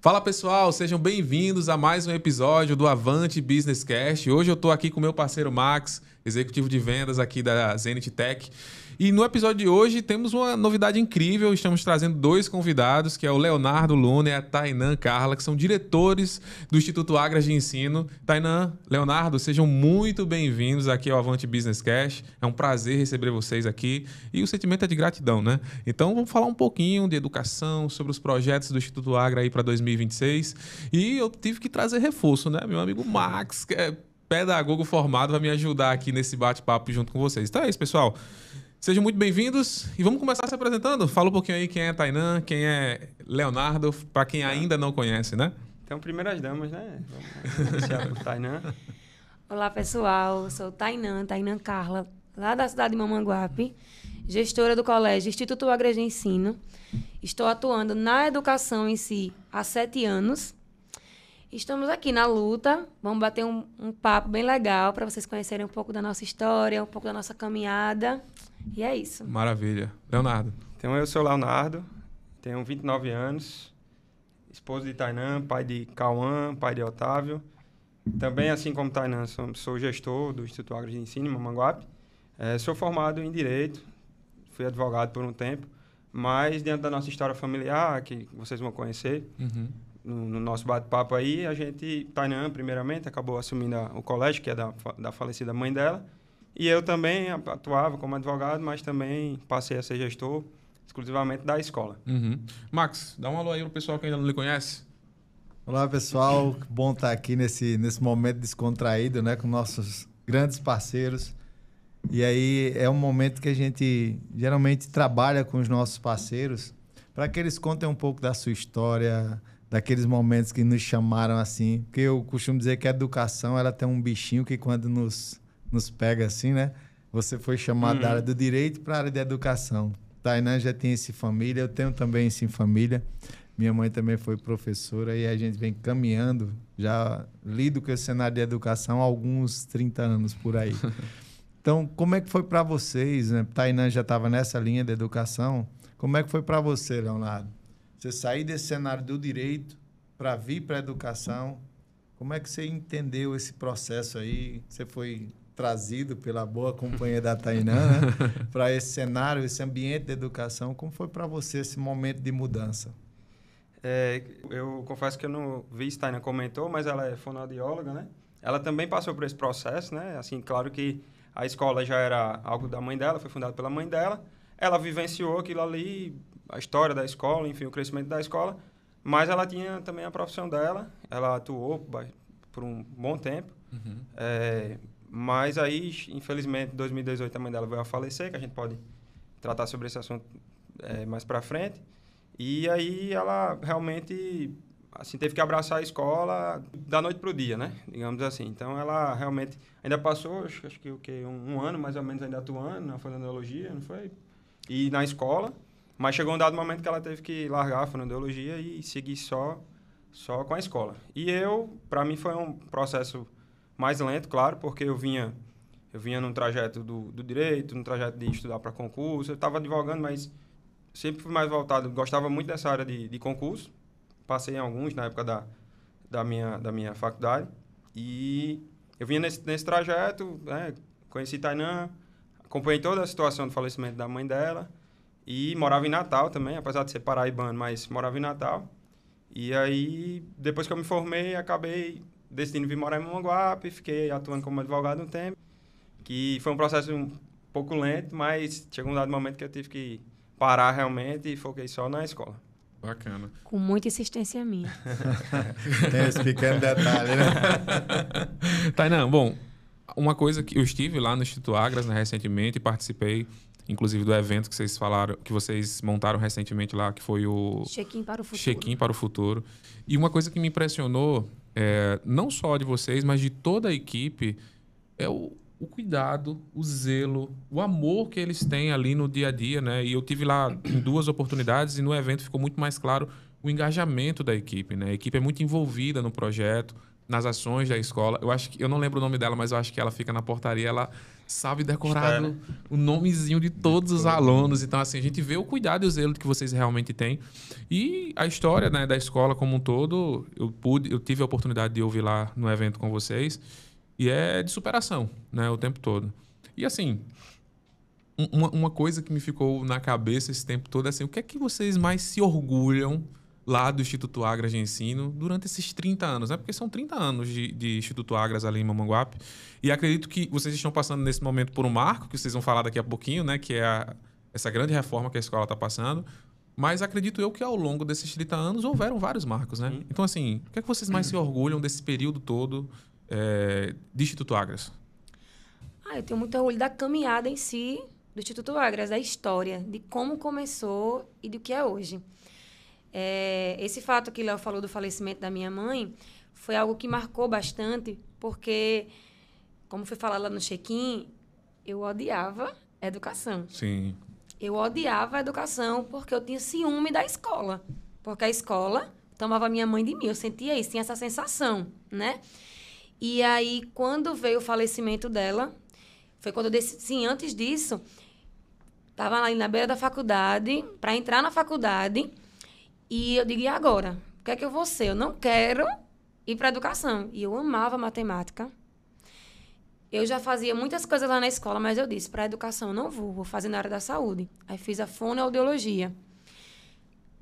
Fala pessoal, sejam bem-vindos a mais um episódio do Avante Business Cast. Hoje eu estou aqui com o meu parceiro Max, executivo de vendas aqui da Zenith Tech. E no episódio de hoje temos uma novidade incrível, estamos trazendo dois convidados, que é o Leonardo Luna e a Tainan Carla, que são diretores do Instituto Agras de Ensino. Tainan, Leonardo, sejam muito bem-vindos aqui ao Avante Business Cast. É um prazer receber vocês aqui e o sentimento é de gratidão, né? Então vamos falar um pouquinho de educação, sobre os projetos do Instituto Agra aí para 2026. E eu tive que trazer reforço, né? Meu amigo Max, que é pedagogo formado, vai me ajudar aqui nesse bate-papo junto com vocês. Então é isso, pessoal. Sejam muito bem-vindos e vamos começar se apresentando. Fala um pouquinho aí quem é a Tainan, quem é Leonardo, para quem ainda não conhece, né? Então, primeiras damas, né? Vamos iniciar por Tainan. Olá, pessoal. Sou Tainan Carla, lá da cidade de Mamanguape, gestora do colégio Instituto Agras de Ensino. Estou atuando na educação em si há 7 anos. Estamos aqui na luta. Vamos bater um papo bem legal para vocês conhecerem um pouco da nossa história, um pouco da nossa caminhada. E é isso. Maravilha. Leonardo. Então, eu sou Leonardo, tenho 29 anos, esposo de Tainan, pai de Cauã, pai de Otávio. Também, assim como Tainan, sou gestor do Instituto Agras de Ensino, em Mamanguape. Sou formado em Direito, fui advogado por um tempo, mas dentro da nossa história familiar, que vocês vão conhecer, no nosso bate-papo aí, Tainan, primeiramente, acabou assumindo o colégio, que é da falecida mãe dela. E eu também atuava como advogado, mas também passei a ser gestor exclusivamente da escola. Max, dá um alô aí pro pessoal que ainda não lhe conhece. Olá, pessoal. Bom estar aqui nesse momento descontraído, né, com nossos grandes parceiros. E aí é um momento que a gente geralmente trabalha com os nossos parceiros para que eles contem um pouco da sua história, daqueles momentos que nos chamaram assim. Porque eu costumo dizer que a educação ela tem um bichinho que quando nos pega assim, né? Você foi chamado da área do direito para a área da educação. Tainan já tem isso em família, eu tenho também isso em família. Minha mãe também foi professora e a gente vem caminhando, já lido com esse cenário de educação há alguns 30 anos por aí. Então, como é que foi para vocês, né? Tainan já estava nessa linha de educação. Como é que foi para você, Leonardo? Você sair desse cenário do direito para vir para a educação. Como é que você entendeu esse processo aí? Você foi trazido pela boa companhia da Tainan, né? Para esse cenário, esse ambiente de educação. Como foi para você esse momento de mudança? Eu confesso que eu não vi se Tainan comentou, mas ela é fonoaudióloga, né? Ela também passou por esse processo, né? Assim, claro que a escola já era algo da mãe dela, foi fundada pela mãe dela. Ela vivenciou aquilo ali, a história da escola, enfim, o crescimento da escola. Mas ela tinha também a profissão dela. Ela atuou por um bom tempo. Mas aí, infelizmente, em 2018 a mãe dela veio a falecer, que a gente pode tratar sobre esse assunto mais para frente. E aí ela realmente assim, teve que abraçar a escola da noite para o dia, né? Digamos assim. Então ela realmente ainda passou, acho que um ano mais ou menos ainda atuando na fonoaudiologia, não foi? E na escola. Mas chegou um dado momento que ela teve que largar a fonoaudiologia e seguir só com a escola. E para mim foi um processo mais lento, claro, porque eu vinha num trajeto do direito, num trajeto de estudar para concurso. Eu estava advogando, mas sempre fui mais voltado, gostava muito dessa área de concurso. Passei em alguns na época da minha faculdade. E eu vinha nesse trajeto, né, conheci Tainan, acompanhei toda a situação do falecimento da mãe dela. E morava em Natal também, apesar de ser paraibano, mas morava em Natal. E aí, depois que eu me formei, acabei decidindo vir morar em Mamanguape, fiquei atuando como advogado um tempo, que foi um processo um pouco lento, mas chegou um dado momento que eu tive que parar realmente e foquei só na escola. Bacana. Com muita insistência minha. Tem esse pequeno detalhe, né? Tainan, bom, uma coisa que eu estive lá no Instituto Agras, né, recentemente, e participei inclusive do evento que vocês falaram, que vocês montaram recentemente lá, que foi o Check-in para o futuro. Check-in para o futuro. E uma coisa que me impressionou, não só de vocês, mas de toda a equipe, é o cuidado, o zelo, o amor que eles têm ali no dia a dia, né? E eu tive lá em 2 oportunidades e no evento ficou muito mais claro o engajamento da equipe, né? A equipe é muito envolvida no projeto, nas ações da escola. Eu acho que eu não lembro o nome dela, mas eu acho que ela fica na portaria, ela sabe decorar Está, né? o nomezinho de todos os alunos. Então, assim, a gente vê o cuidado e o zelo que vocês realmente têm. E a história, né, da escola como um todo, eu tive a oportunidade de ouvir lá no evento com vocês, e é de superação, né, o tempo todo. E assim, uma coisa que me ficou na cabeça esse tempo todo é assim, o que é que vocês mais se orgulham lá do Instituto Agras de Ensino durante esses 30 anos, né? Porque são 30 anos de Instituto Agras ali em Mamanguape. E acredito que vocês estão passando nesse momento por um marco, que vocês vão falar daqui a pouquinho, né? Que é essa grande reforma que a escola está passando. Mas acredito eu que ao longo desses 30 anos houveram vários marcos, né? Então, assim, o que é que vocês mais se orgulham desse período todo de Instituto Agras? Eu tenho muito orgulho da caminhada em si do Instituto Agras, da história, de como começou e do que é hoje. Esse fato que Léo falou do falecimento da minha mãe foi algo que marcou bastante, porque, como foi falado lá no check-in, eu odiava educação. Sim. Eu odiava a educação porque eu tinha ciúme da escola. Porque a escola tomava minha mãe de mim. Eu sentia isso, tinha essa sensação, né? E aí, quando veio o falecimento dela, foi quando eu decidi, sim, antes disso, estava ali na beira da faculdade, para entrar na faculdade, e eu digo, e agora? O que é que eu vou ser? Eu não quero ir para a educação. E eu amava matemática. Eu já fazia muitas coisas lá na escola, mas eu disse, para a educação eu não vou fazer na área da saúde. Aí fiz a fonoaudiologia.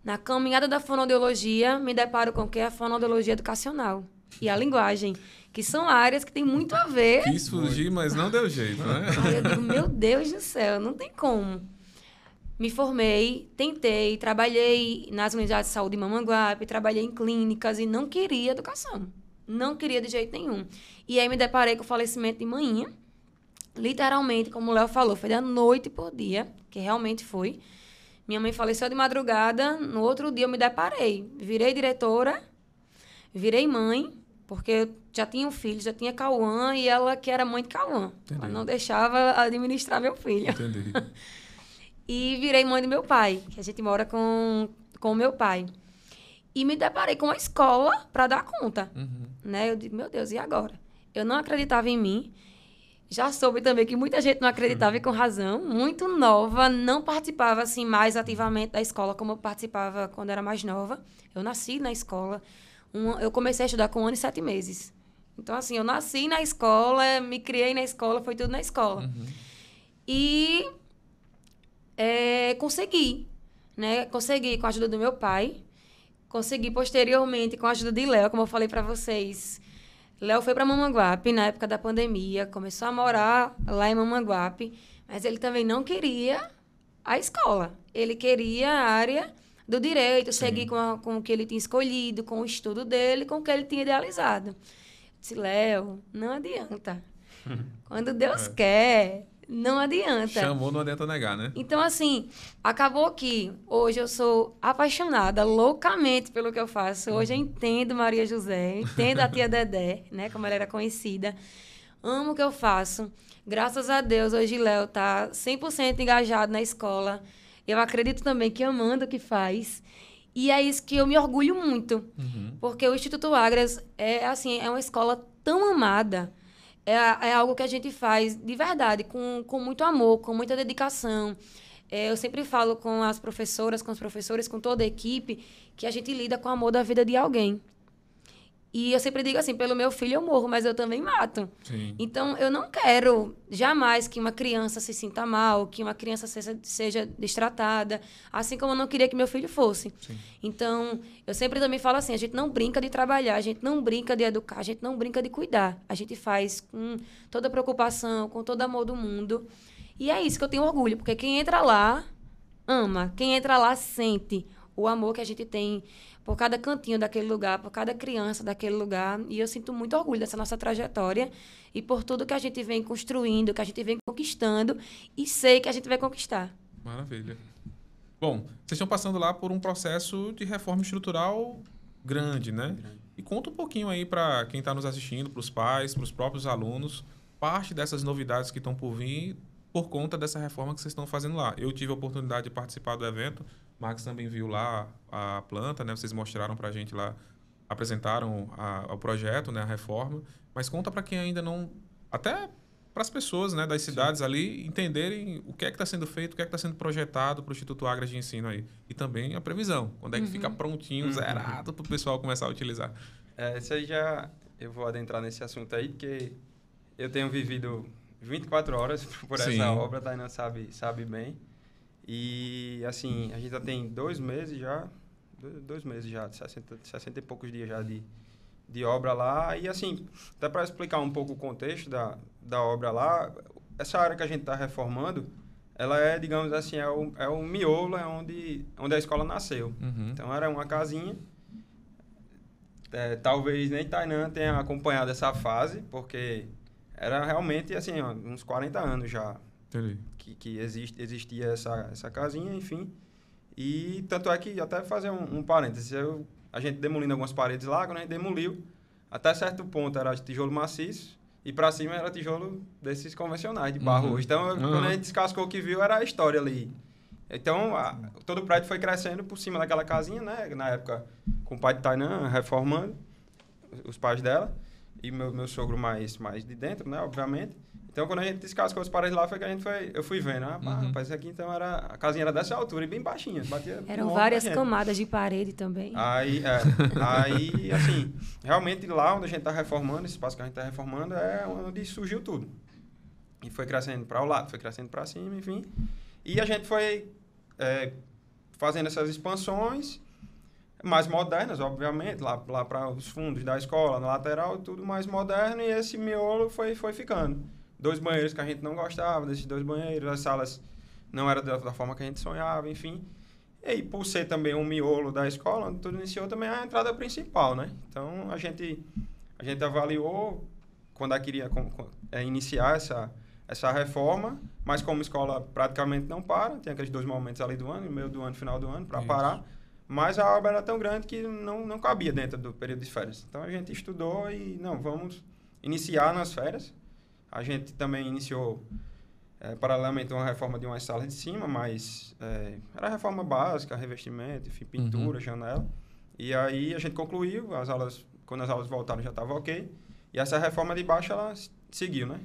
Na caminhada da fonoaudiologia, me deparo com o que é a fonoaudiologia educacional e a linguagem, que são áreas que têm muito a ver. Quis fugir, mas não deu jeito, né? Aí eu digo, meu Deus do céu, não tem como. Me formei, tentei, trabalhei nas unidades de saúde em Mamanguape, trabalhei em clínicas e não queria educação. Não queria de jeito nenhum. E aí me deparei com o falecimento de manhã. Literalmente, como o Léo falou, foi da noite por dia, que realmente foi. Minha mãe faleceu de madrugada, no outro dia eu me deparei. Virei diretora, virei mãe, porque eu já tinha um filho, já tinha Cauã, e ela que era mãe de Cauã. Ela não deixava administrar meu filho. Entendi. E virei mãe do meu pai, que a gente mora com o meu pai. E me deparei com uma escola para dar conta. Né? Eu digo, meu Deus, e agora? Eu não acreditava em mim. Já soube também que muita gente não acreditava e com razão. Muito nova, não participava assim mais ativamente da escola como eu participava quando era mais nova. Eu nasci na escola. Eu comecei a estudar com 1 ano e 7 meses. Então, assim, eu nasci na escola, me criei na escola, foi tudo na escola. E consegui, né? Consegui com a ajuda do meu pai. Consegui posteriormente com a ajuda de Léo, como eu falei para vocês. Léo foi para Mamanguape na época da pandemia, começou a morar lá em Mamanguape, mas ele também não queria a escola. Ele queria a área do direito, seguir com o que ele tinha escolhido, com o estudo dele, com o que ele tinha idealizado. Eu disse, Léo, não adianta. Quando Deus quer, não adianta. Chamou, não adianta negar, né? Então, assim, acabou que hoje eu sou apaixonada loucamente pelo que eu faço. Hoje eu entendo Maria José, entendo a tia Dedé, né, como ela era conhecida. Amo o que eu faço. Graças a Deus, hoje Léo tá 100% engajado na escola. Eu acredito também que amando o que faz. E é isso que eu me orgulho muito. Porque o Instituto Agras é uma escola tão amada. É algo que a gente faz de verdade, com muito amor, com muita dedicação. Eu sempre falo com as professoras, com os professores, com toda a equipe, que a gente lida com o amor da vida de alguém. E eu sempre digo assim, pelo meu filho eu morro, mas eu também mato. Sim. Então, eu não quero jamais que uma criança se sinta mal, que uma criança seja destratada, assim como eu não queria que meu filho fosse. Sim. Então, eu sempre também falo assim, a gente não brinca de trabalhar, a gente não brinca de educar, a gente não brinca de cuidar. A gente faz com toda preocupação, com todo amor do mundo. E é isso que eu tenho orgulho, porque quem entra lá, ama. Quem entra lá, sente o amor que a gente tem por cada cantinho daquele lugar, por cada criança daquele lugar. E eu sinto muito orgulho dessa nossa trajetória e por tudo que a gente vem construindo, que a gente vem conquistando e sei que a gente vai conquistar. Maravilha. Bom, vocês estão passando lá por um processo de reforma estrutural grande, né? E conta um pouquinho aí para quem está nos assistindo, para os pais, para os próprios alunos, parte dessas novidades que estão por vir por conta dessa reforma que vocês estão fazendo lá. Eu tive a oportunidade de participar do evento, Max também viu lá a planta, né? Vocês mostraram para a gente lá apresentaram o projeto, né, a reforma, mas conta para quem ainda não... Até para as pessoas, né, das cidades ali entenderem o que é que está sendo feito, o que é que está sendo projetado para o Instituto Agras de Ensino aí. E também a previsão, quando é que fica prontinho, zerado, para o pessoal começar a utilizar. Isso aí já... Eu vou adentrar nesse assunto aí, porque eu tenho vivido 24 horas por essa obra, a Tainá sabe bem. E, assim, a gente já tem 2 meses já, 60 e poucos dias já de obra lá. E, assim, até para explicar um pouco o contexto da obra lá, essa área que a gente está reformando, ela é, digamos assim, é o miolo, é onde a escola nasceu. Então, era uma casinha. Talvez nem Tainan tenha acompanhado essa fase, porque era realmente, assim, uns 40 anos já que existia essa casinha, enfim. E tanto é que, até fazer um parênteses, a gente demolindo algumas paredes lá, quando a gente demoliu, até certo ponto era tijolo maciço, e para cima era tijolo desses convencionais, de barro hoje. Então, quando a gente descascou o que viu, era a história ali. Então, todo o prédio foi crescendo por cima daquela casinha, né? Na época, com o pai de Tainan reformando, os pais dela, e meu sogro mais de dentro, né? Obviamente. Então, quando a gente descascou as paredes lá, eu fui vendo. Rapaz, isso aqui, então, a casinha era dessa altura e bem baixinha. Eram várias camadas de parede também. Aí, assim, realmente lá onde a gente está reformando, esse espaço que a gente está reformando, é onde surgiu tudo. E foi crescendo para o lado, foi crescendo para cima, enfim. E a gente foi fazendo essas expansões mais modernas, obviamente, lá para os fundos da escola, na lateral, tudo mais moderno, e esse miolo foi ficando. 2 banheiros que a gente não gostava, desses 2 banheiros, as salas não eram da forma que a gente sonhava, enfim. E aí, por ser também um miolo da escola, onde tudo iniciou também a entrada principal, né? Então, a gente avaliou quando queria iniciar essa reforma, mas como escola praticamente não para, tem aqueles 2 momentos ali do ano, no meio do ano, final do ano, para parar, mas a obra era tão grande que não cabia dentro do período de férias. Então, a gente estudou e, vamos iniciar nas férias. A gente também iniciou, paralelamente, uma reforma de uma sala de cima, mas era reforma básica, revestimento, enfim, pintura, janela. E aí, a gente concluiu, quando as aulas voltaram já estava ok, e essa reforma de baixo, ela seguiu, né?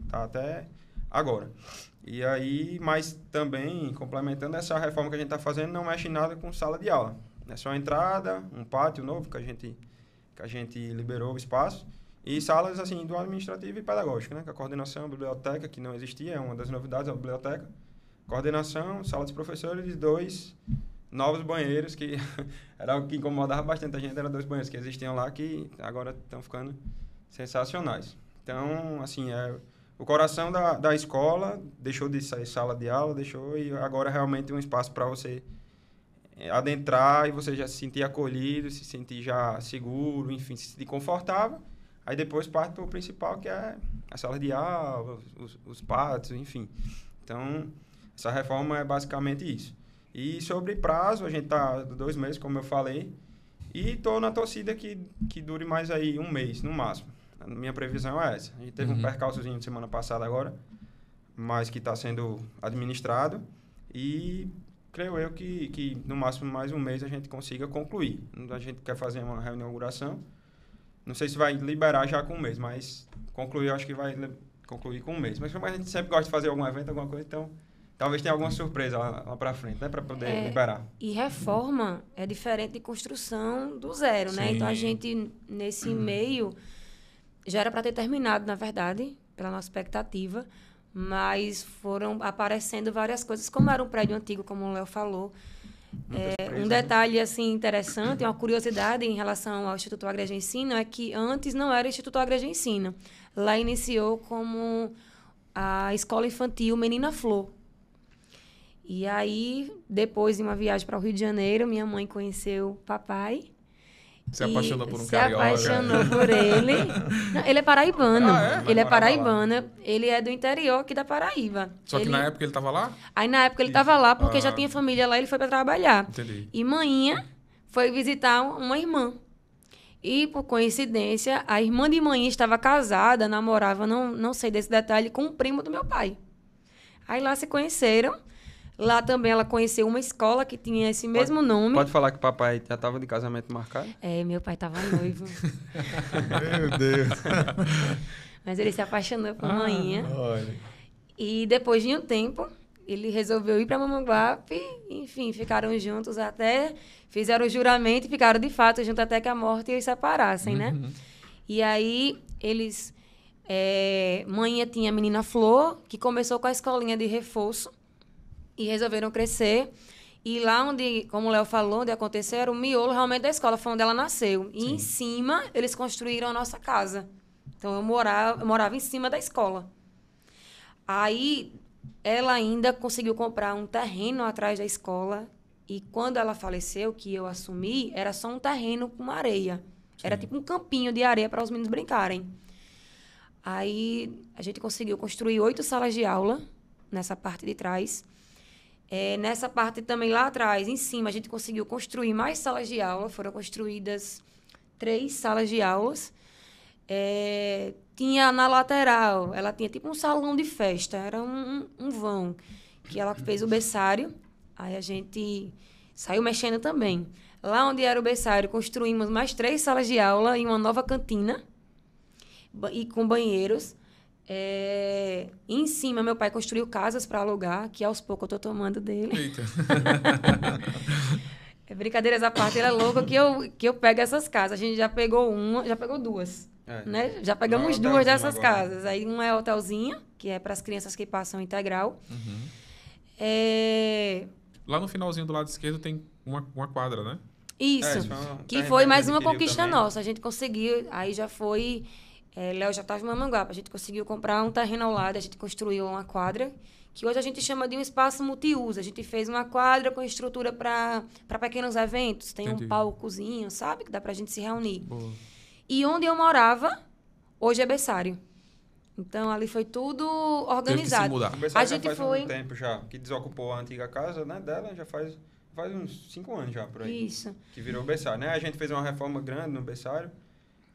Tá até agora. E aí, mas também, complementando essa reforma que a gente está fazendo, não mexe em nada com sala de aula. É só entrada, um pátio novo que a gente liberou o espaço, e salas, assim, do administrativo e pedagógico, né? Com a coordenação, a biblioteca, que não existia, é uma das novidades, a biblioteca. Coordenação, sala dos professores e 2 novos banheiros, que era o que incomodava bastante a gente, eram 2 banheiros que existiam lá, que agora estão ficando sensacionais. Então, assim, o coração da escola deixou de ser sala de aula, e agora realmente um espaço para você adentrar e você já se sentir acolhido, se sentir já seguro, enfim, se sentir confortável. Aí depois parte para o principal, que é a sala de aula, os pátios, enfim. Então, essa reforma é basicamente isso. E sobre prazo, a gente está 2 meses, como eu falei, e estou na torcida que dure mais aí 1 mês, no máximo. A minha previsão é essa. A gente teve um percalçozinho de semana passada agora, mas que está sendo administrado, e creio eu que no máximo mais 1 mês a gente consiga concluir. A gente quer fazer uma reinauguração. Não sei se vai liberar já com 1 mês, mas concluir, eu acho que vai concluir com 1 mês. Mas como a gente sempre gosta de fazer algum evento, alguma coisa, então talvez tenha alguma surpresa lá para frente, né? Para poder liberar. E reforma é diferente de construção do zero, né? Então, a gente, nesse meio, já era para ter terminado, na verdade, pela nossa expectativa, mas foram aparecendo várias coisas, como era um prédio antigo, como o Léo falou. Um detalhe assim, interessante, uma curiosidade em relação ao Instituto Agras de Ensino é que antes não era Instituto Agras de Ensino. Lá iniciou como a escola infantil Menina Flor. E aí, depois de uma viagem para o Rio de Janeiro, minha mãe conheceu o papai. Se apaixonou por um carioca. Se apaixonou por ele. Não, ele é paraibano. Ele é paraibano. Lá. Ele é do interior aqui da Paraíba. Só que na época ele estava lá? Aí na época ele estava lá porque já tinha família lá e ele foi para trabalhar. Entendi. E manhinha foi visitar uma irmã. E, por coincidência, a irmã de manhinha estava casada, namorava, não sei desse detalhe, com um primo do meu pai. Aí lá se conheceram. Lá também ela conheceu uma escola que tinha esse mesmo nome. Pode falar que o papai já estava de casamento marcado? Meu pai estava noivo. Meu Deus. Mas ele se apaixonou por Manhinha. Olha. E depois de um tempo, ele resolveu ir para Mamanguape. Enfim, ficaram juntos até... Fizeram o juramento e ficaram de fato juntos até que a morte os separassem, né? E aí, eles... Manhinha tinha a menina Flor, que começou com a escolinha de reforço. E resolveram crescer. E lá onde, como o Léo falou, onde aconteceu, era o miolo realmente da escola, foi onde ela nasceu. E em cima, eles construíram a nossa casa. Então, eu morava em cima da escola. Aí, ela ainda conseguiu comprar um terreno atrás da escola. E quando ela faleceu, que eu assumi, era só um terreno com areia. Era tipo um campinho de areia para os meninos brincarem. Aí, a gente conseguiu construir 8 salas de aula nessa parte de trás. Nessa parte também lá atrás, em cima, a gente conseguiu construir mais salas de aula. Foram construídas 3 salas de aulas. Tinha na lateral, ela tinha tipo um salão de festa, era um vão, que ela fez o berçário. Aí a gente saiu mexendo também. Lá onde era o berçário, construímos mais 3 salas de aula e uma nova cantina, e com banheiros. Em cima, meu pai construiu casas para alugar, que aos poucos eu estou tomando dele. Eita. Brincadeiras à parte, ele é louco que eu pego essas casas. A gente já pegou 2. Né? Já pegamos 2 dessas casas. Aí uma é hotelzinho, que é para as crianças que passam integral. Lá no finalzinho do lado esquerdo tem uma quadra, né? Isso. Que foi mais uma conquista nossa. A gente conseguiu, aí já foi... Léo já estava em Mamanguape. A gente conseguiu comprar um terreno ao lado, a gente construiu uma quadra, que hoje a gente chama de um espaço multiuso. A gente fez uma quadra com estrutura para pequenos eventos. Tem um palcozinho, sabe? Que dá para a gente se reunir. Boa. E onde eu morava, hoje é berçário. Então, ali foi tudo organizado. Teve que se mudar. O berçário A gente já faz foi... um tempo já, que desocupou a antiga casa, né, dela, já faz uns 5 anos já, por aí. Isso. Que virou o berçário, né? A gente fez uma reforma grande no berçário.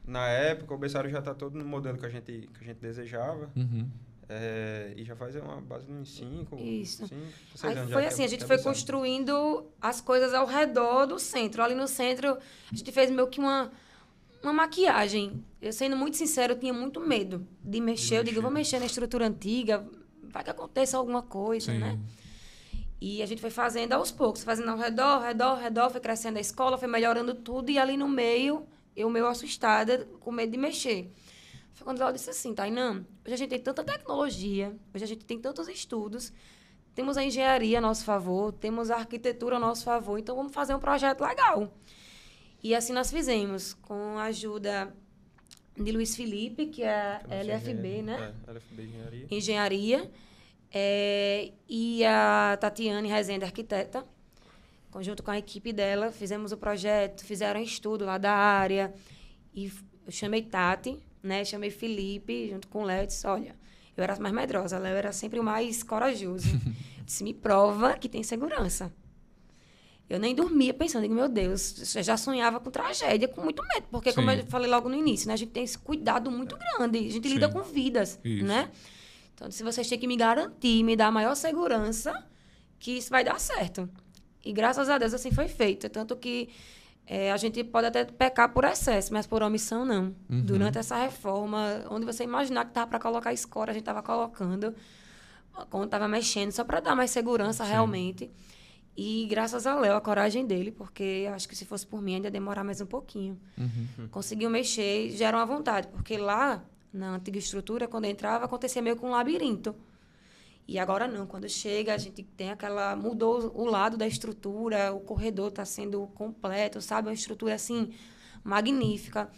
Na época, o berçário já está todo no modelo que a gente desejava. E já faz uma base de uns 5, 6 anos. Foi assim, a gente foi construindo as coisas ao redor do centro. Ali no centro, a gente fez meio que uma maquiagem. Eu, sendo muito sincero, eu tinha muito medo de mexer. Eu digo, eu vou mexer na estrutura antiga, vai que aconteça alguma coisa, né? E a gente foi fazendo aos poucos, fazendo ao redor, foi crescendo a escola, foi melhorando tudo. E ali no meio, eu meio assustada, com medo de mexer. Foi quando ela disse assim, Tainã, hoje a gente tem tanta tecnologia, hoje a gente tem tantos estudos, temos a engenharia a nosso favor, temos a arquitetura a nosso favor, então vamos fazer um projeto legal. E assim nós fizemos, com a ajuda de Luiz Felipe, que é a LFB, né? LFB Engenharia. Engenharia. E a Tatiane Rezende, arquiteta. Conjunto com a equipe dela, fizemos o projeto, fizeram estudo lá da área. E eu chamei Tati, né? Chamei Felipe, junto com o Léo, disse, olha, eu era mais medrosa, Léo era sempre o mais corajoso. Disse, me prova que tem segurança. Eu nem dormia pensando, digo, meu Deus, eu já sonhava com tragédia, com muito medo, porque como eu falei logo no início, né, a gente tem esse cuidado muito grande, a gente lida com vidas, né? Então, se vocês têm que me garantir, me dar a maior segurança, que isso vai dar certo. E graças a Deus assim foi feito, tanto que a gente pode até pecar por excesso, mas por omissão não. Durante essa reforma, onde você imaginar que estava para colocar escora, a gente estava colocando, quando estava mexendo, só para dar mais segurança realmente. E graças ao Léo, a coragem dele, porque acho que se fosse por mim ainda ia demorar mais um pouquinho. Conseguiu mexer e gera uma vontade, porque lá, na antiga estrutura, quando eu entrava, acontecia meio com um labirinto. E agora não, quando chega, a gente tem aquela... Mudou o lado da estrutura, o corredor está sendo completo, sabe? Uma estrutura, assim, magnífica.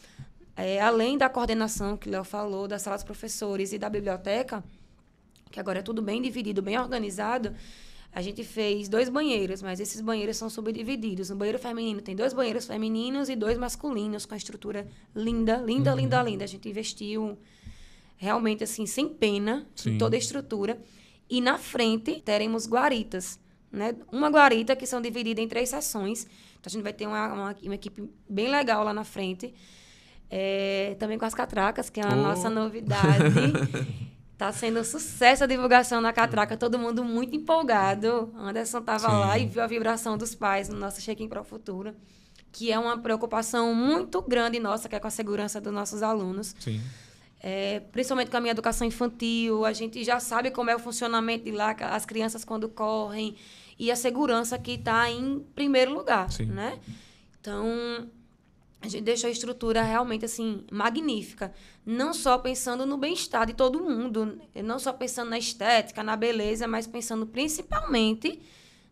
Além da coordenação que o Léo falou, da sala dos professores e da biblioteca, que agora é tudo bem dividido, bem organizado, a gente fez 2 banheiros, mas esses banheiros são subdivididos. No banheiro feminino tem 2 banheiros femininos e 2 masculinos, com a estrutura linda, linda, linda, linda. A gente investiu realmente, assim, sem pena, em toda a estrutura. E na frente teremos guaritas, né? Uma guarita que são divididas em 3 seções. Então, a gente vai ter uma equipe bem legal lá na frente. Também com as catracas, que é a nossa novidade. Tá sendo um sucesso a divulgação na Catraca, todo mundo muito empolgado. Anderson estava lá e viu a vibração dos pais no nosso Check-in para o Futuro, que é uma preocupação muito grande nossa, que é com a segurança dos nossos alunos. Sim. Principalmente com a minha educação infantil, a gente já sabe como é o funcionamento de lá, as crianças quando correm, e a segurança que está em primeiro lugar, Sim. né? Então, a gente deixou a estrutura realmente, assim, magnífica. Não só pensando no bem-estar de todo mundo, não só pensando na estética, na beleza, mas pensando principalmente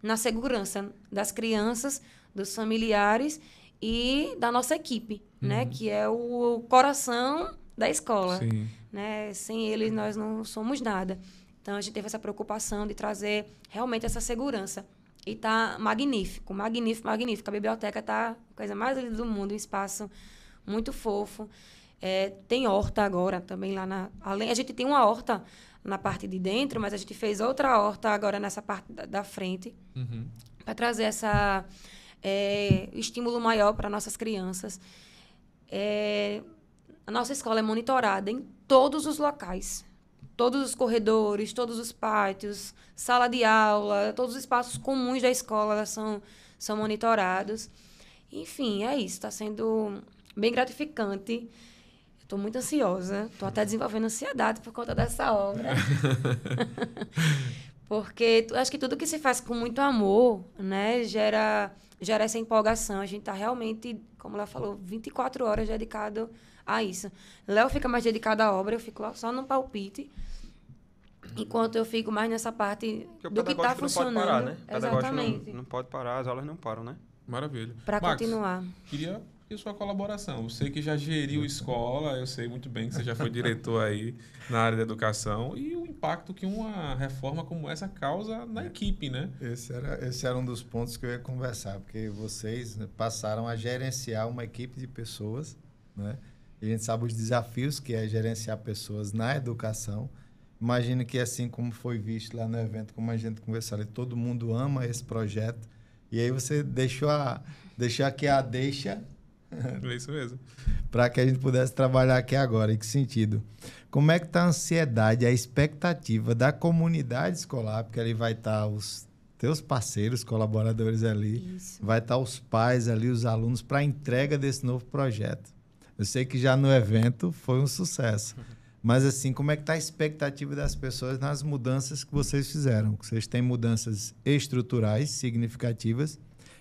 na segurança das crianças, dos familiares e da nossa equipe, né? Que é o coração da escola. Sim. Né? Sem eles, nós não somos nada. Então, a gente teve essa preocupação de trazer realmente essa segurança. E está magnífico, magnífico, magnífico. A biblioteca está a coisa mais linda do mundo, um espaço muito fofo. Tem horta agora também lá além, a gente tem uma horta na parte de dentro, mas a gente fez outra horta agora nessa parte da frente, para trazer essa estímulo maior para nossas crianças. A nossa escola é monitorada em todos os locais. Todos os corredores, todos os pátios, sala de aula, todos os espaços comuns da escola são monitorados. Enfim, é isso. Está sendo bem gratificante. Estou muito ansiosa. Estou até desenvolvendo ansiedade por conta dessa obra. Porque acho que tudo que se faz com muito amor, né, gera essa empolgação. A gente está realmente, como ela falou, 24 horas dedicado a isso. Léo fica mais dedicado à obra, eu fico lá só no palpite, enquanto eu fico mais nessa parte do que está funcionando. Não pode parar, né? Exatamente. Não pode parar, as aulas não param, né? Maravilha. Para Max, continuar. Queria sua colaboração. Você que já geriu escola, eu sei muito bem que você já foi diretor aí na área da educação e o impacto que uma reforma como essa causa na equipe, né? Esse era um dos pontos que eu ia conversar, porque vocês, né, passaram a gerenciar uma equipe de pessoas, né? A gente sabe os desafios que é gerenciar pessoas na educação. Imagino que, assim como foi visto lá no evento, como a gente conversou ali, todo mundo ama esse projeto. E aí você deixou aqui a deixa É isso mesmo. para que a gente pudesse trabalhar aqui agora. Em que sentido? Como é que está a ansiedade, a expectativa da comunidade escolar? Porque ali vai estar os teus parceiros, colaboradores ali. Isso. Vai estar os pais ali, os alunos, para a entrega desse novo projeto. Eu sei que já no evento foi um sucesso. Mas, assim, como é que está a expectativa das pessoas nas mudanças que vocês fizeram? Vocês têm mudanças estruturais significativas.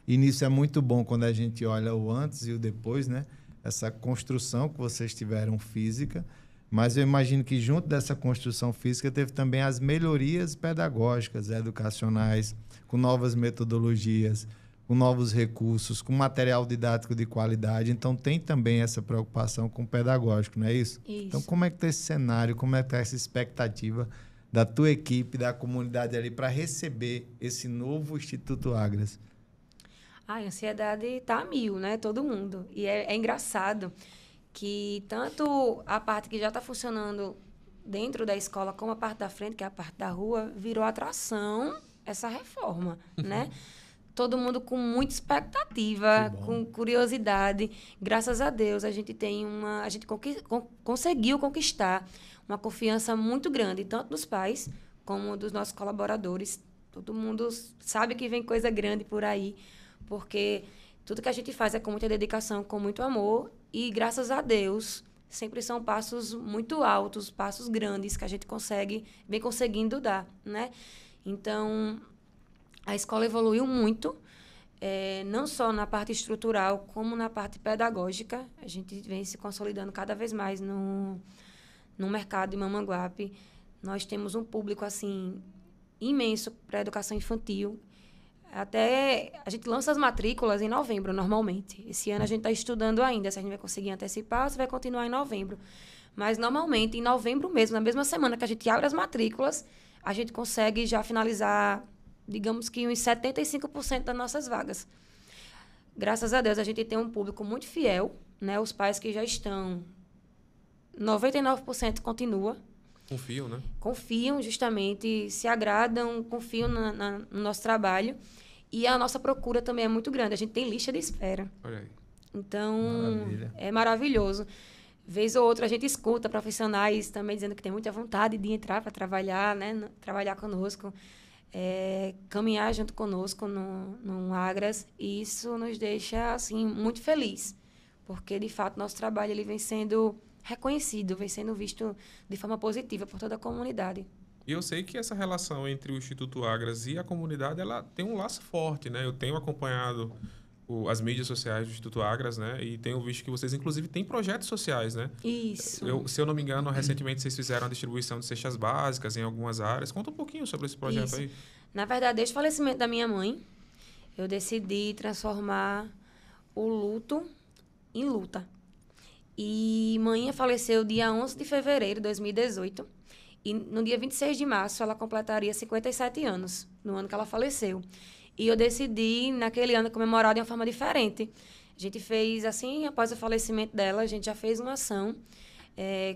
E nisso é muito bom quando a gente olha o antes e o depois, né? Essa construção que vocês tiveram física. Mas eu imagino que junto dessa construção física teve também as melhorias pedagógicas, educacionais, com novas metodologias, com novos recursos, com material didático de qualidade. Então, tem também essa preocupação com o pedagógico, não é isso? Isso. Então, como é que está esse cenário, como é que está essa expectativa da tua equipe, da comunidade ali, para receber esse novo Instituto Agras? A ansiedade está a mil, né? Todo mundo. E é engraçado que tanto a parte que já está funcionando dentro da escola, como a parte da frente, que é a parte da rua, virou atração essa reforma, né? Todo mundo com muita expectativa, com curiosidade. Graças a Deus, a gente conseguiu conquistar uma confiança muito grande, tanto dos pais como dos nossos colaboradores. Todo mundo sabe que vem coisa grande por aí, porque tudo que a gente faz é com muita dedicação, com muito amor. E, graças a Deus, sempre são passos muito altos, passos grandes que a gente vem conseguindo dar, né? Então, a escola evoluiu muito, não só na parte estrutural, como na parte pedagógica. A gente vem se consolidando cada vez mais no mercado de Mamanguape. Nós temos um público assim imenso para a educação infantil. Até a gente lança as matrículas em novembro, normalmente. Esse ano a gente está estudando ainda, se a gente vai conseguir antecipar ou se vai continuar em novembro. Mas, normalmente, em novembro mesmo, na mesma semana que a gente abre as matrículas, a gente consegue já finalizar, digamos que uns 75% das nossas vagas. Graças a Deus, a gente tem um público muito fiel, né? Os pais que já estão, 99% continua. Confiam, né? Confiam, justamente, se agradam, confiam no nosso trabalho. E a nossa procura também é muito grande. A gente tem lista de espera. Olha aí. Então, Maravilha. é maravilhoso Vez ou outra a gente escuta profissionais também dizendo que tem muita vontade de entrar para trabalhar, né? Trabalhar conosco, caminhar junto conosco no Agras. E isso nos deixa, assim, muito feliz, porque, de fato, nosso trabalho ele vem sendo reconhecido, vem sendo visto de forma positiva por toda a comunidade. E eu sei que essa relação entre o Instituto Agras e a comunidade, ela tem um laço forte, né? Eu tenho acompanhado as mídias sociais do Instituto Agras, né? E tenho visto que vocês, inclusive, têm projetos sociais, né? Isso. Se eu não me engano, recentemente vocês fizeram a distribuição de cestas básicas em algumas áreas. Conta um pouquinho sobre esse projeto Isso. aí. Na verdade, desde o falecimento da minha mãe, eu decidi transformar o luto em luta. E mãe faleceu dia 11 de fevereiro de 2018. E no dia 26 de março, ela completaria 57 anos, no ano que ela faleceu. E eu decidi, naquele ano, comemorar de uma forma diferente. A gente fez, assim, após o falecimento dela, a gente já fez uma ação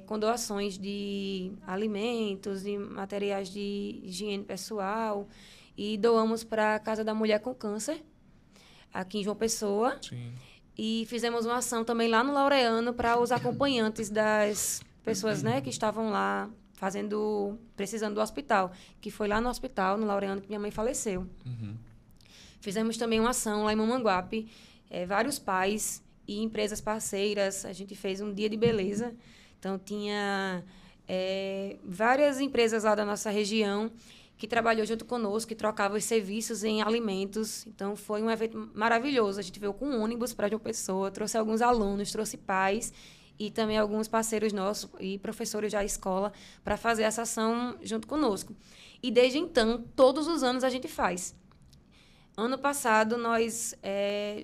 com doações de alimentos, de materiais de higiene pessoal. E doamos para a Casa da Mulher com Câncer, aqui em João Pessoa. Sim. E fizemos uma ação também lá no Laureano para os acompanhantes das pessoas, né, que estavam lá precisando do hospital, que foi lá no hospital, no Laureano, que minha mãe faleceu. Uhum. Fizemos também uma ação lá em Mamanguape, vários pais e empresas parceiras. A gente fez um dia de beleza. Então, tinha várias empresas lá da nossa região que trabalhou junto conosco, que trocavam os serviços em alimentos. Então, foi um evento maravilhoso. A gente veio com um ônibus para João Pessoa, trouxe alguns alunos, trouxe pais e também alguns parceiros nossos e professores da escola para fazer essa ação junto conosco. E, desde então, todos os anos a gente faz. Ano passado, nós,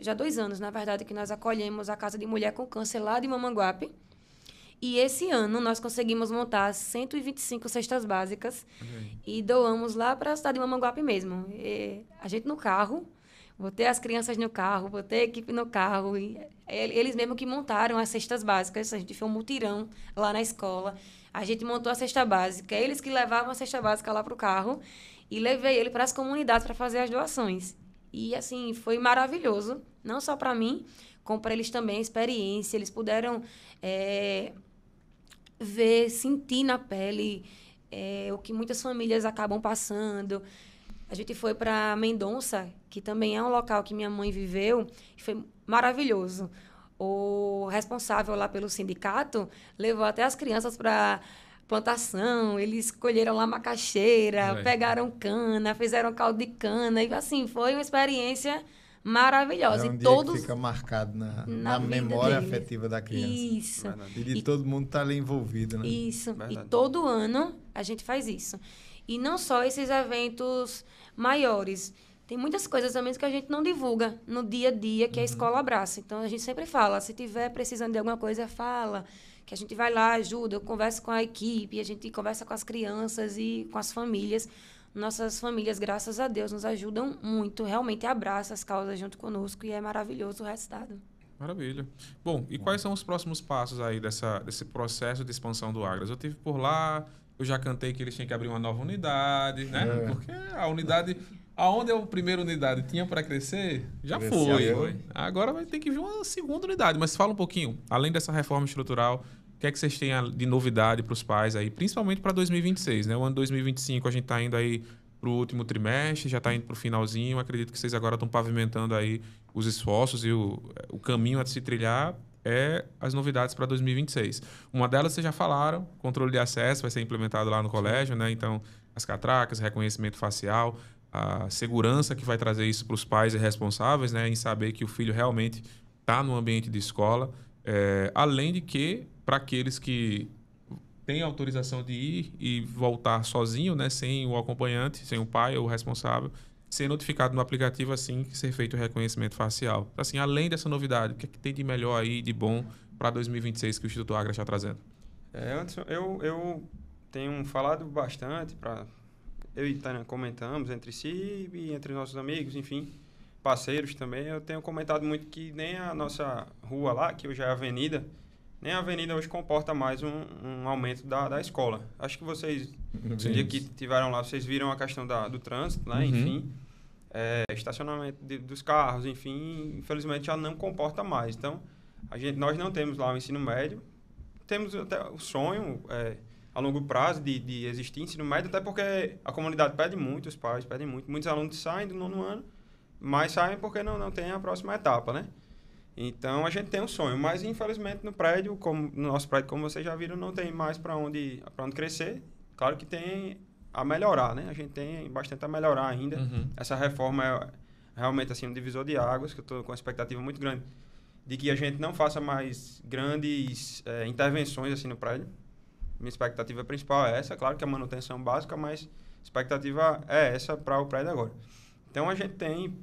já 2 anos, na verdade, que nós acolhemos a Casa de Mulher com Câncer lá de Mamanguape. E esse ano nós conseguimos montar 125 cestas básicas e doamos lá para a cidade de Mamanguape mesmo. A gente no carro, botei as crianças no carro, botei a equipe no carro. E eles mesmo que montaram as cestas básicas. A gente fez um mutirão lá na escola. A gente montou a cesta básica. Eles que levavam a cesta básica lá para o carro e levei ele para as comunidades para fazer as doações. E, assim, foi maravilhoso, não só para mim, como para eles também, a experiência. Eles puderam ver, sentir na pele o que muitas famílias acabam passando. A gente foi para Mendonça, que também é um local que minha mãe viveu, e foi maravilhoso. O responsável lá pelo sindicato levou até as crianças para plantação, eles colheram lá macaxeira, pegaram cana, fizeram caldo de cana, e assim, foi uma experiência maravilhosa. É um e dia todos que fica marcado na vida memória deles. afetiva da criança. Isso. E de todo mundo tá ali envolvido, né? Isso. Verdade. E todo ano a gente faz isso. E não só esses eventos maiores. Tem muitas coisas também que a gente não divulga no dia a dia, que a escola abraça. Então, a gente sempre fala, se tiver precisando de alguma coisa, fala, que a gente vai lá, ajuda, eu converso com a equipe, a gente conversa com as crianças e com as famílias. Nossas famílias, graças a Deus, nos ajudam muito, realmente abraçam as causas junto conosco e é maravilhoso o resultado. Maravilha. Bom, e quais são os próximos passos aí desse processo de expansão do Agras? Eu estive por lá, eu já cantei que eles tinham que abrir uma nova unidade, né? Porque a unidade... Aonde a primeira unidade tinha para crescer, já foi. Agora vai ter que vir uma segunda unidade. Mas fala um pouquinho, além dessa reforma estrutural, o que é que vocês têm de novidade para os pais aí, principalmente para 2026, né? O ano 2025 a gente está indo aí para o último trimestre, já está indo para o finalzinho. Acredito que vocês agora estão pavimentando aí os esforços e o caminho a se trilhar as novidades para 2026. Uma delas vocês já falaram, controle de acesso vai ser implementado lá no colégio, né? Então, as catracas, reconhecimento facial, a segurança que vai trazer isso para os pais e responsáveis, né, em saber que o filho realmente está no ambiente de escola, além de que, para aqueles que têm autorização de ir e voltar sozinho, né, sem o acompanhante, sem o pai ou o responsável, ser notificado no aplicativo assim que ser feito o reconhecimento facial. Assim, além dessa novidade, o que é que tem de melhor aí, de bom, para 2026 que o Instituto Agras está trazendo? Anderson, eu tenho falado bastante para... Eu e Tânia comentamos entre si e entre nossos amigos, enfim, parceiros também. Eu tenho comentado muito que nem a nossa rua lá, que hoje é a avenida, nem a avenida hoje comporta mais um aumento da escola. Acho que vocês, no dia que estiveram lá, vocês viram a questão do trânsito, né? Enfim, estacionamento dos carros, enfim, infelizmente já não comporta mais. Então, nós não temos lá o ensino médio, temos até o sonho a longo prazo de existir ensino médio, até porque a comunidade pede muito, os pais pedem muito. Muitos alunos saem do 9º ano, mas saem porque não tem a próxima etapa, né? Então, a gente tem um sonho, mas infelizmente no prédio, no nosso prédio, como vocês já viram, não tem mais para onde crescer. Claro que tem a melhorar, né? A gente tem bastante a melhorar ainda. Essa reforma é realmente assim, um divisor de águas, que eu estou com uma expectativa muito grande de que a gente não faça mais grandes intervenções assim no prédio. Minha expectativa principal é essa, claro que a manutenção básica, mas a expectativa é essa para o prédio agora. Então, a gente tem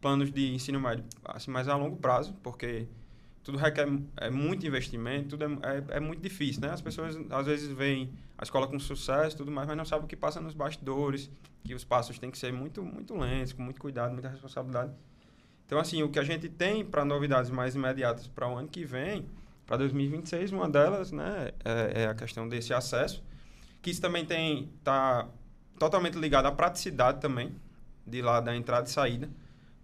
planos de ensino médio assim, mais a longo prazo, porque tudo requer muito investimento, tudo é muito difícil, né? As pessoas, às vezes, veem a escola com sucesso e tudo mais, mas não sabem o que passa nos bastidores, que os passos têm que ser muito, muito lentos, com muito cuidado, muita responsabilidade. Então, assim, o que a gente tem para novidades mais imediatas para o ano que vem, para 2026, uma delas, né, é a questão desse acesso, que isso também está totalmente ligado à praticidade também, de lá da entrada e saída,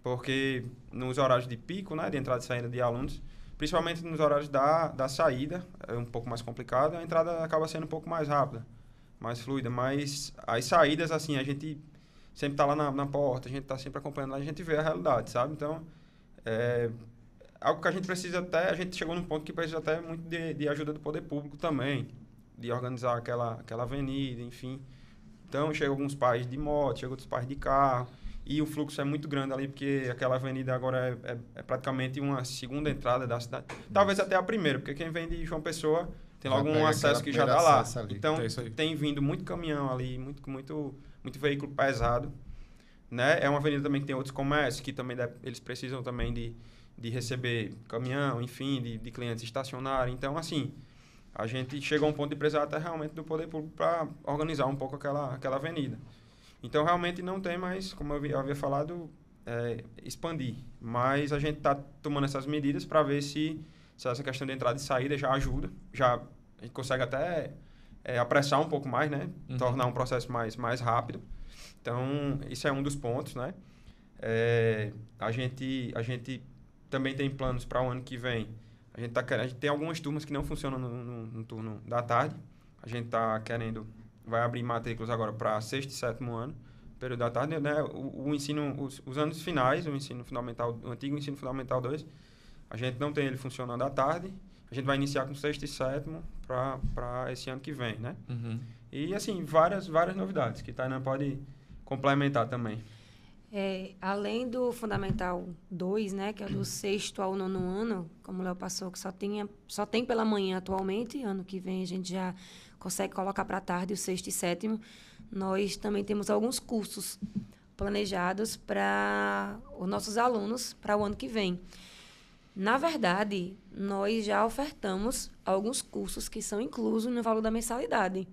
porque nos horários de pico, né, de entrada e saída de alunos, principalmente nos horários da saída, é um pouco mais complicado, a entrada acaba sendo um pouco mais rápida, mais fluida, mas as saídas, assim, a gente sempre está lá na porta, a gente está sempre acompanhando lá, a gente vê a realidade, sabe? Então, algo que a gente precisa até, a gente chegou num ponto que precisa até muito de ajuda do poder público também, de organizar aquela avenida, enfim. Então, chegam alguns pais de moto, chegam outros pais de carro, e o fluxo é muito grande ali, porque aquela avenida agora é praticamente uma segunda entrada da cidade. Talvez até a primeira, porque quem vem de João Pessoa tem logo um acesso que já dá lá. Então, tem vindo muito caminhão ali, muito veículo pesado, né? É uma avenida também que tem outros comércios, que também eles precisam também de receber caminhão, enfim, de clientes estacionarem. Então, assim, a gente chegou a um ponto de precisar até realmente do poder público para organizar um pouco aquela avenida. Então, realmente não tem mais, como eu havia falado, expandir. Mas a gente está tomando essas medidas para ver se essa questão de entrada e saída já ajuda. A gente consegue até apressar um pouco mais, né? Tornar um processo mais rápido. Então, isso é um dos pontos, né? A gente também tem planos para o ano que vem. A gente tem algumas turmas que não funcionam no turno da tarde. A gente está querendo... Vai abrir matrículas agora para 6º e 7º ano, período da tarde, né? O ensino, os anos finais, o ensino fundamental, o antigo ensino fundamental 2, a gente não tem ele funcionando à tarde. A gente vai iniciar com 6º e 7º para esse ano que vem, né? E, assim, várias novidades que Tainan pode complementar também. Além do Fundamental 2, né, que é do 6º ao 9º ano, como o Léo passou, que só tem pela manhã atualmente, ano que vem a gente já consegue colocar para a tarde o 6º e 7º, nós também temos alguns cursos planejados para os nossos alunos para o ano que vem. Na verdade, nós já ofertamos alguns cursos que são inclusos no valor da mensalidade,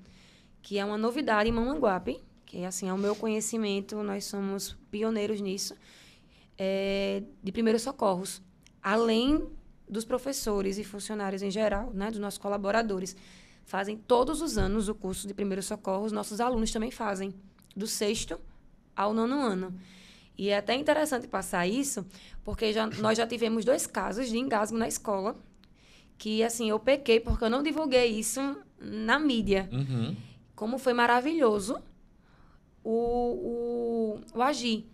que é uma novidade em Mamanguape, que assim, ao meu conhecimento, nós somos pioneiros nisso, de primeiros socorros, além dos professores e funcionários em geral, né, dos nossos colaboradores. Fazem todos os anos o curso de primeiros socorros, nossos alunos também fazem, do 6º ao 9º ano. E é até interessante passar isso, porque nós já tivemos 2 casos de engasgo na escola, que assim, eu pequei porque eu não divulguei isso na mídia. Como foi maravilhoso o agir.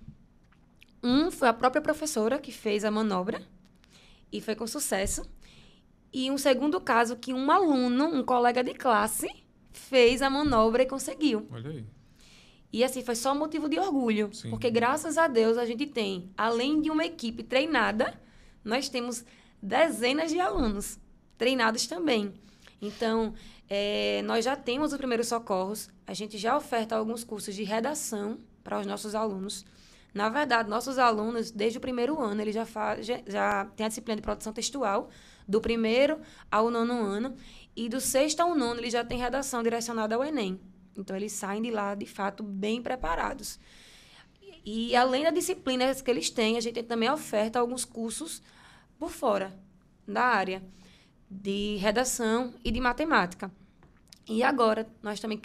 Foi a própria professora que fez a manobra e foi com sucesso. E um segundo caso que um aluno, um colega de classe, fez a manobra e conseguiu. Olha aí. E assim, foi só motivo de orgulho. Sim. Porque graças a Deus a gente tem, além de uma equipe treinada, nós temos dezenas de alunos treinados também. Então, nós já temos os primeiros socorros, a gente já oferta alguns cursos de redação para os nossos alunos. Na verdade, nossos alunos, desde o primeiro ano, eles já têm a disciplina de produção textual, do 1º ao 9º ano, e do 6º ao 9º, eles já têm redação direcionada ao Enem. Então, eles saem de lá, de fato, bem preparados. E, além das disciplinas que eles têm, a gente também oferta alguns cursos por fora da área de redação e de matemática. E agora, nós também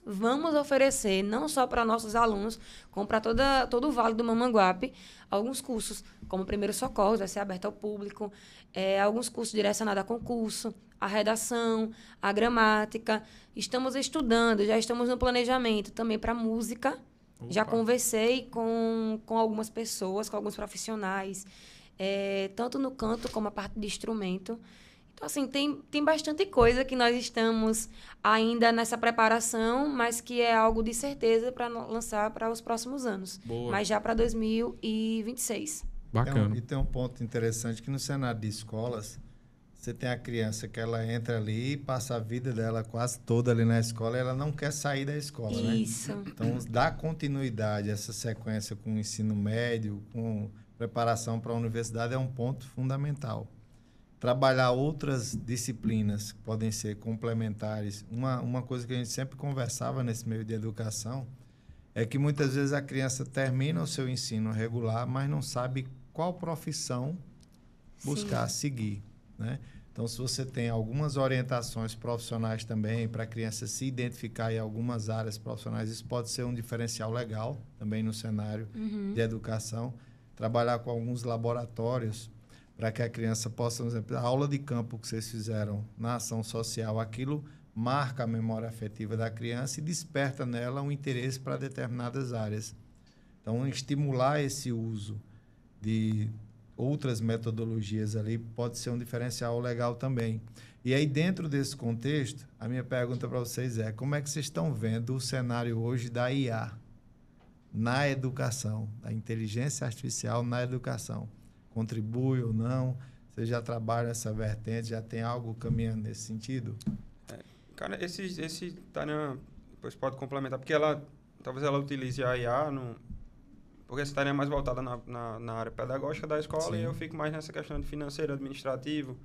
vamos oferecer, não só para nossos alunos, como para todo o Vale do Mamanguape, alguns cursos, como Primeiros Socorros, vai ser aberto ao público, alguns cursos direcionados a concurso, a redação, a gramática. Estamos estudando, já estamos no planejamento também para música. Opa. Já conversei com algumas pessoas, com alguns profissionais, tanto no canto como a parte de instrumento. Então, assim, tem bastante coisa que nós estamos ainda nessa preparação, mas que é algo de certeza para lançar para os próximos anos. Boa. Mas já para 2026. Bacana. E tem um ponto interessante que no cenário de escolas, você tem a criança que ela entra ali e passa a vida dela quase toda ali na escola e ela não quer sair da escola, né? Isso. Então, dar continuidade a essa sequência com o ensino médio, com preparação para a universidade é um ponto fundamental. Trabalhar outras disciplinas que podem ser complementares. Uma coisa que a gente sempre conversava nesse meio de educação é que muitas vezes a criança termina o seu ensino regular, mas não sabe qual profissão buscar seguir, né? Então, se você tem algumas orientações profissionais também para a criança se identificar em algumas áreas profissionais, isso pode ser um diferencial legal também no cenário de educação. Trabalhar com alguns laboratórios para que a criança possa, por exemplo, a aula de campo que vocês fizeram na ação social, aquilo marca a memória afetiva da criança e desperta nela um interesse para determinadas áreas. Então, estimular esse uso de outras metodologias ali pode ser um diferencial legal também. E aí, dentro desse contexto, a minha pergunta para vocês é: como é que vocês estão vendo o cenário hoje da IA na educação, da inteligência artificial na educação? Contribui ou não? Você já trabalha essa vertente? Já tem algo caminhando nesse sentido? Cara, esse Tânia depois pode complementar, porque talvez ela utilize a IA, porque essa Tânia é mais voltada na área pedagógica da escola. Sim. E eu fico mais nessa questão de financeiro, administrativo,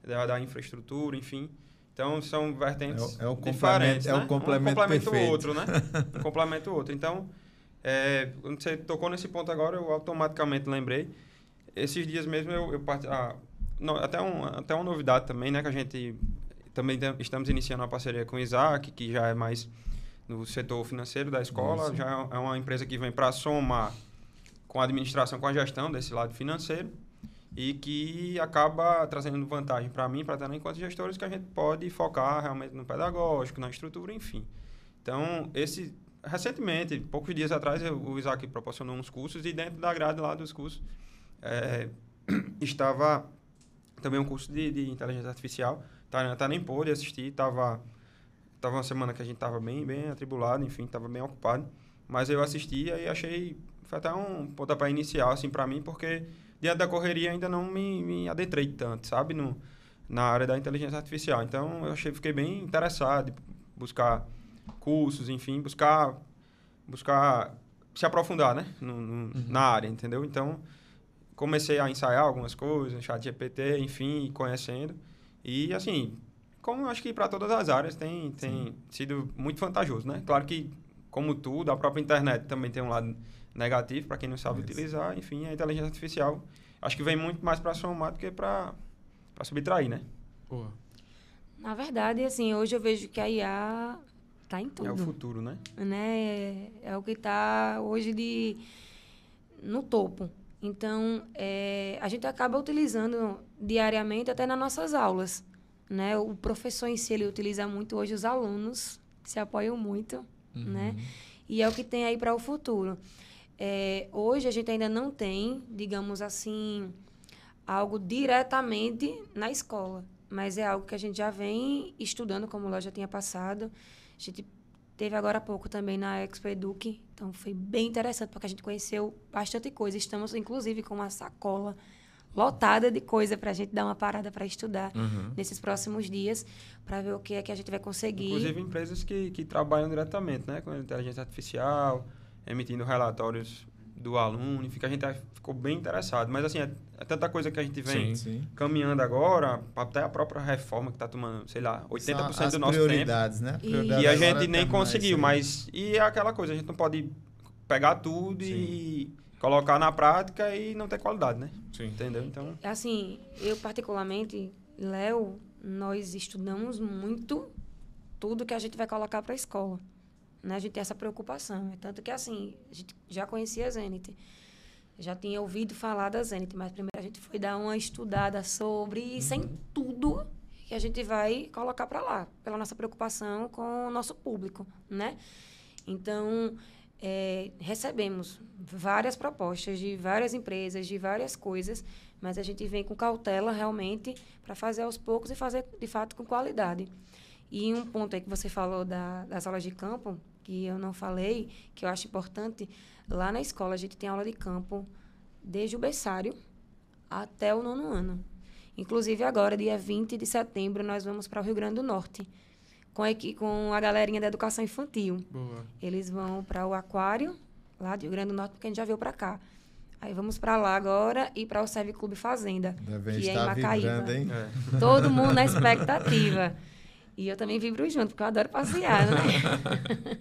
da infraestrutura, enfim. Então, são vertentes diferentes, né? É o complemento perfeito. O outro, né? Um complementa o outro. Então, quando você tocou nesse ponto agora, eu automaticamente lembrei. Esses dias mesmo até uma novidade também, né, que a gente também estamos iniciando uma parceria com o Isaac, que já é mais no setor financeiro da escola. Isso. Já é uma empresa que vem para somar com a administração, com a gestão desse lado financeiro e que acaba trazendo vantagem para mim, para estar enquanto gestores, que a gente pode focar realmente no pedagógico, na estrutura, enfim. Então, recentemente, poucos dias atrás, o Isaac proporcionou uns cursos e dentro da grade lá dos cursos estava também um curso de inteligência artificial. Tá nem pôde assistir, tava uma semana que a gente estava bem atribulado, enfim, estava bem ocupado, mas eu assistia e achei, foi até um pontapé inicial, assim, para mim, porque diante da correria ainda não me adentrei tanto, sabe, na área da inteligência artificial. Então, fiquei bem interessado em buscar cursos, enfim, buscar se aprofundar, né, na área, entendeu? Então, comecei a ensaiar algumas coisas, ChatGPT, enfim, conhecendo. E, assim, como eu acho que para todas as áreas tem sido muito vantajoso, né? Claro que, como tudo, a própria internet também tem um lado negativo, para quem não sabe utilizar. Enfim, a inteligência artificial, acho que vem muito mais para somar do que para subtrair, né? Boa. Na verdade, assim, hoje eu vejo que a IA está em tudo. É o futuro, né? É o que está hoje no topo. Então, a gente acaba utilizando diariamente até nas nossas aulas, né? O professor em si, ele utiliza muito hoje, os alunos se apoiam muito, né? E é o que tem aí para o futuro. Hoje, a gente ainda não tem, digamos assim, algo diretamente na escola, mas é algo que a gente já vem estudando, como o Léo já tinha passado. A gente teve agora há pouco também na Expo Eduque, então foi bem interessante, porque a gente conheceu bastante coisa. Estamos, inclusive, com uma sacola lotada de coisa para a gente dar uma parada para estudar nesses próximos dias, para ver o que é que a gente vai conseguir. Inclusive, empresas que trabalham diretamente, né, com a inteligência artificial, emitindo relatórios do aluno, enfim, que a gente ficou bem interessado. Mas, assim, é tanta coisa que a gente vem caminhando agora, até a própria reforma que está tomando, sei lá, 80% do nosso prioridades, tempo. Né? E a gente nem conseguiu, mas... E é aquela coisa, a gente não pode pegar tudo e colocar na prática e não ter qualidade, né? Sim. Entendeu? Então... Assim, eu particularmente, Léo, nós estudamos muito tudo que a gente vai colocar para a escola. Né? A gente tem essa preocupação. Tanto que, assim, a gente já conhecia a Zenit. Já tinha ouvido falar da Zenit, mas primeiro a gente foi dar uma estudada sobre, e sem tudo que a gente vai colocar para lá, pela nossa preocupação com o nosso público, né? Então, recebemos várias propostas de várias empresas, de várias coisas, mas a gente vem com cautela, realmente, para fazer aos poucos e fazer, de fato, com qualidade. E um ponto aí que você falou das aulas de campo, que eu não falei, que eu acho importante, lá na escola a gente tem aula de campo desde o berçário até o 9º ano. Inclusive agora, dia 20 de setembro, nós vamos para o Rio Grande do Norte, com a galerinha da educação infantil. Boa. Eles vão para o aquário, lá do Rio Grande do Norte, porque a gente já veio para cá. Aí vamos para lá agora e para o Serve Clube Fazenda, Deve que é em estar Macaíba. vibrando, hein? Todo mundo na expectativa. E eu também vibro junto, porque eu adoro passear, né?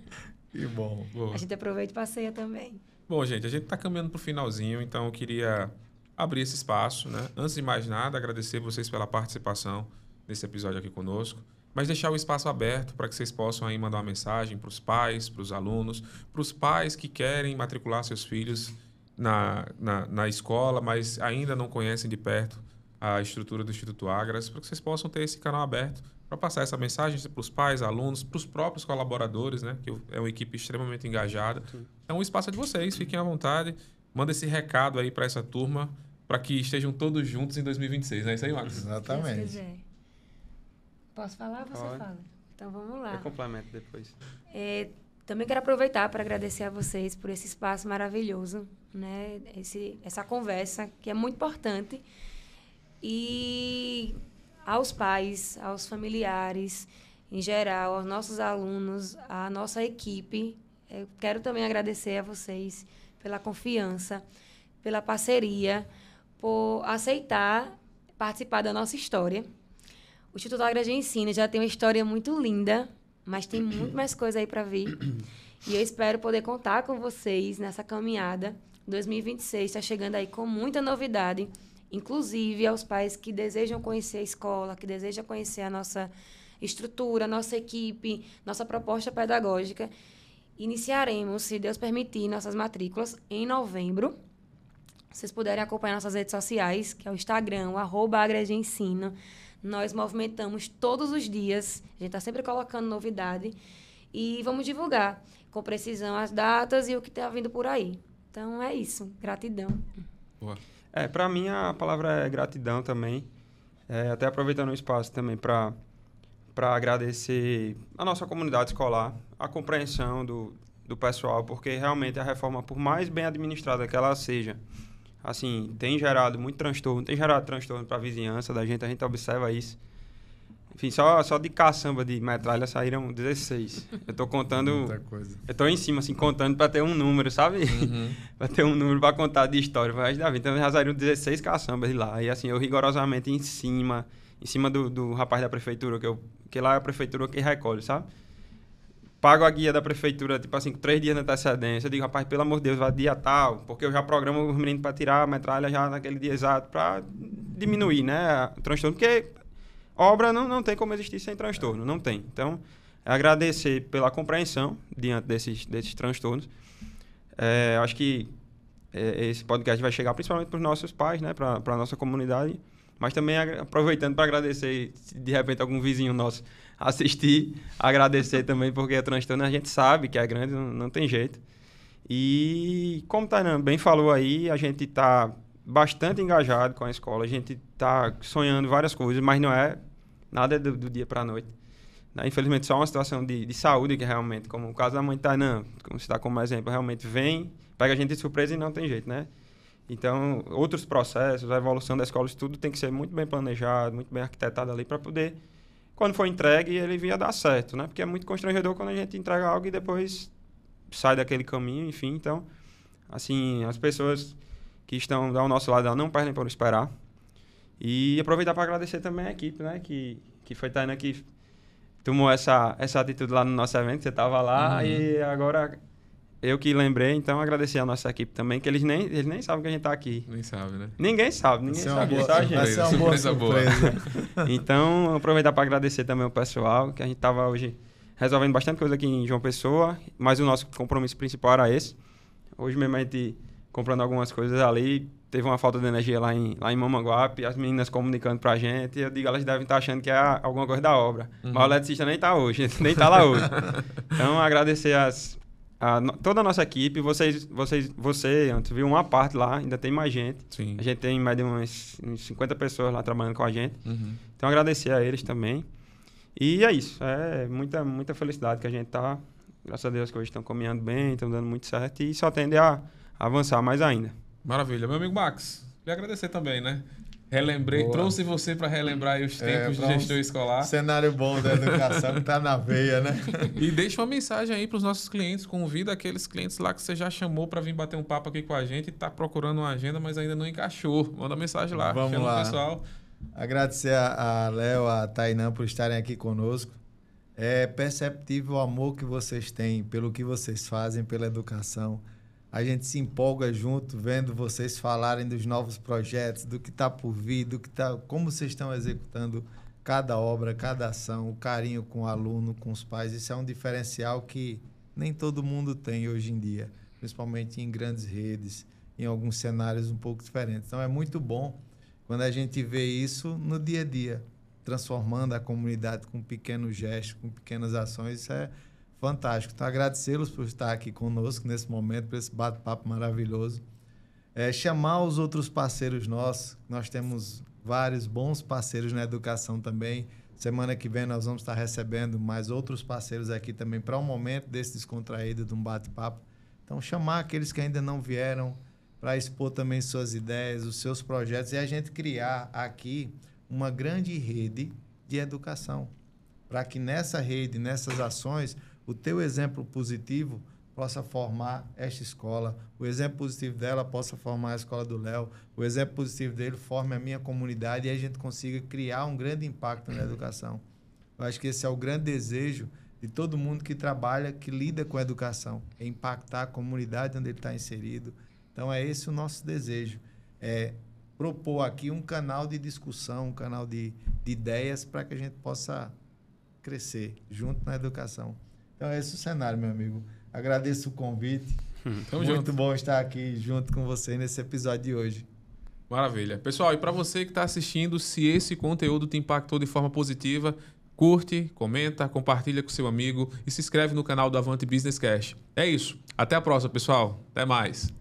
Que bom. Boa. A gente aproveita e passeia também. Bom, gente, a gente está caminhando para o finalzinho, então eu queria abrir esse espaço, né? Antes de mais nada, agradecer vocês pela participação nesse episódio aqui conosco, mas deixar o espaço aberto para que vocês possam aí mandar uma mensagem para os pais, para os alunos, para os pais que querem matricular seus filhos na escola, mas ainda não conhecem de perto a estrutura do Instituto Agras, para que vocês possam ter esse canal aberto para passar essa mensagem para os pais, alunos, para os próprios colaboradores, né? Que é uma equipe extremamente engajada. Então, o espaço é de vocês, fiquem à vontade. Manda esse recado aí para essa turma, para que estejam todos juntos em 2026. Não é isso aí, Marcos? Exatamente. Se quiser. Posso falar ou você Pode. fala? Então, vamos lá. Eu complemento depois. Também quero aproveitar para agradecer a vocês por esse espaço maravilhoso, né? Essa conversa, que é muito importante. E aos pais, aos familiares, em geral, aos nossos alunos, à nossa equipe, eu quero também agradecer a vocês pela confiança, pela parceria, por aceitar participar da nossa história. O Instituto Agras de Ensino já tem uma história muito linda, mas tem muito mais coisa aí para vir. E eu espero poder contar com vocês nessa caminhada. 2026 está chegando aí com muita novidade, inclusive aos pais que desejam conhecer a escola, que desejam conhecer a nossa estrutura, nossa equipe, nossa proposta pedagógica. Iniciaremos, se Deus permitir, nossas matrículas em novembro. Vocês puderem acompanhar nossas redes sociais, que é o Instagram, o @agrasdeensino. Nós movimentamos todos os dias, a gente está sempre colocando novidade e vamos divulgar com precisão as datas e o que está vindo por aí. Então, é isso. Gratidão. Boa. Para mim, a palavra é gratidão também. Até aproveitando o espaço também para agradecer a nossa comunidade escolar, a compreensão do pessoal, porque realmente a reforma, por mais bem administrada que ela seja, assim, tem gerado muito transtorno, para a vizinhança da gente, a gente observa isso. Enfim, só de caçamba de metralha saíram 16. Eu tô contando... Muita coisa. Eu tô em cima, assim, contando para ter um número, sabe? Uhum. Para ter um número para contar de história. Então, já saíram 16 caçambas de lá. E, assim, eu rigorosamente em cima do rapaz da prefeitura, que lá é a prefeitura que recolhe, sabe? Pago a guia da prefeitura, tipo assim, com 3 dias de antecedência. Eu digo, rapaz, pelo amor de Deus, vai dia tal, porque eu já programo os meninos para tirar a metralha já naquele dia exato, para diminuir, né, o transtorno. Porque obra não tem como existir sem transtorno, não tem. Então, agradecer pela compreensão diante desses transtornos. Acho que esse podcast vai chegar principalmente para os nossos pais, né, para a nossa comunidade, mas também aproveitando para agradecer, se de repente algum vizinho nosso assistir, agradecer também, porque o transtorno a gente sabe que é grande, não tem jeito. E como o Tainan bem falou aí, a gente está bastante engajado com a escola, a gente está sonhando várias coisas, mas não é nada do dia para a noite. Infelizmente, só uma situação de saúde que realmente, como o caso da mãe Tainan, como se dá como exemplo, realmente pega a gente de surpresa e não tem jeito, né? Então, outros processos, a evolução da escola, isso tudo tem que ser muito bem planejado, muito bem arquitetado ali para poder, quando for entregue, ele vir a dar certo, né? Porque é muito constrangedor quando a gente entrega algo e depois sai daquele caminho, enfim. Então, assim, as pessoas que estão ao nosso lado não perdem por esperar. E aproveitar para agradecer também a equipe, né? Que foi Tainá que tomou essa atitude lá no nosso evento, você estava lá e agora eu que lembrei, então agradecer a nossa equipe também, que eles nem sabem que a gente está aqui. Nem sabe, né? Ninguém sabe disso, só a gente. Vai ser uma boa surpresa. Então, aproveitar para agradecer também o pessoal, que a gente estava hoje resolvendo bastante coisa aqui em João Pessoa, mas o nosso compromisso principal era esse. Hoje mesmo a gente comprando algumas coisas ali, teve uma falta de energia lá em Mamanguape, as meninas comunicando pra gente, eu digo, elas devem estar achando que é alguma coisa da obra. Mas o eletricista nem tá hoje, nem tá lá hoje. Então, agradecer toda a nossa equipe, você antes viu uma parte lá, ainda tem mais gente. Sim. A gente tem mais de umas 50 pessoas lá trabalhando com a gente. Então, agradecer a eles também. E é isso, é muita felicidade que a gente tá. Graças a Deus as coisas estão caminhando bem, estão dando muito certo e só tende a avançar mais ainda. Maravilha. Meu amigo Max, lhe agradecer também, né? Relembrei, Boa. trouxe você para relembrar aí os tempos de gestor escolar. Cenário bom da educação que tá na veia, né? E deixa uma mensagem aí para os nossos clientes, convida aqueles clientes lá que você já chamou para vir bater um papo aqui com a gente e tá procurando uma agenda, mas ainda não encaixou. Manda mensagem lá, Vamos chama lá. o pessoal. Agradecer a Léo, a Tainã por estarem aqui conosco. É perceptível o amor que vocês têm pelo que vocês fazem, pela educação. A gente se empolga junto, vendo vocês falarem dos novos projetos, do que está por vir, como vocês estão executando cada obra, cada ação, o carinho com o aluno, com os pais. Isso é um diferencial que nem todo mundo tem hoje em dia, principalmente em grandes redes, em alguns cenários um pouco diferentes. Então, é muito bom quando a gente vê isso no dia a dia, transformando a comunidade com pequenos gestos, com pequenas ações. Isso é fantástico. Então, agradecê-los por estar aqui conosco nesse momento, por esse bate-papo maravilhoso. Chamar os outros parceiros nossos. Nós temos vários bons parceiros na educação também. Semana que vem nós vamos estar recebendo mais outros parceiros aqui também para um momento desse descontraído, de um bate-papo. Então, chamar aqueles que ainda não vieram para expor também suas ideias, os seus projetos e a gente criar aqui uma grande rede de educação, para que nessa rede, nessas ações, o teu exemplo positivo possa formar esta escola, o exemplo positivo dela possa formar a escola do Léo, o exemplo positivo dele forme a minha comunidade e a gente consiga criar um grande impacto na educação. Eu acho que esse é o grande desejo de todo mundo que trabalha, que lida com a educação, é impactar a comunidade onde ele está inserido. Então, é esse o nosso desejo, propor aqui um canal de discussão, um canal de ideias para que a gente possa crescer junto na educação. Então, esse é o cenário, meu amigo. Agradeço o convite. Tamo Muito junto. bom estar aqui junto com você nesse episódio de hoje. Maravilha. Pessoal, e para você que está assistindo, se esse conteúdo te impactou de forma positiva, curte, comenta, compartilha com seu amigo e se inscreve no canal do Avante Business Cash. É isso. Até a próxima, pessoal. Até mais.